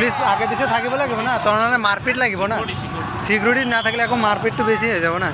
Police আগে পিছে থাকিব লাগিব না, তাৰমানে মাৰপিট লাগিব না। সিকিউৰিটি না থাকলে আকৌ মাৰপিটটো বেছি হৈ যাব না।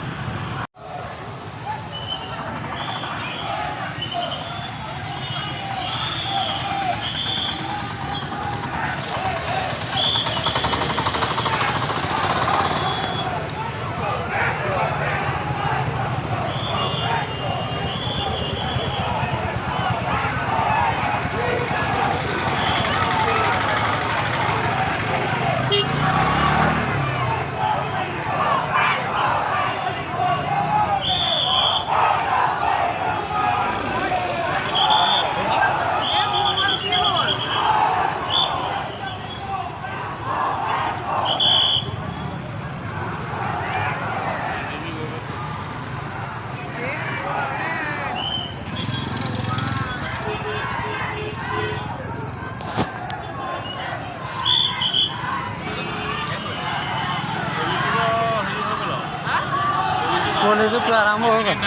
কলিযুগটো আৰম্ভ হৈ গ'ল।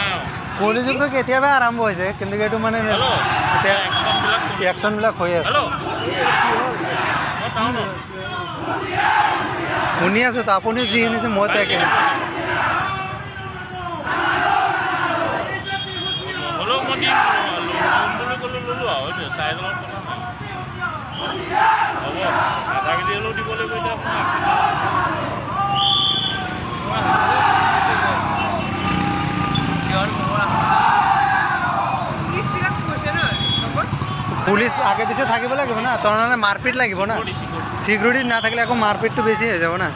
কলিযুগটো কেতিয়াবা আৰম্ভ হৈছে, কিন্তু এইটো মানে এতিয়া একশ্যনবিলাক হৈ আছে। শুনি আছোঁ তো, আপুনি যি শুনিছে মই তাকে পুলিশ আগে পিছে থাকিব লাগিব না, তাৰমানে মাৰপিট লাগিব না। সিকিউৰিটি না থাকলে আকৌ মাৰপিটটো বেছি হৈ যাব না।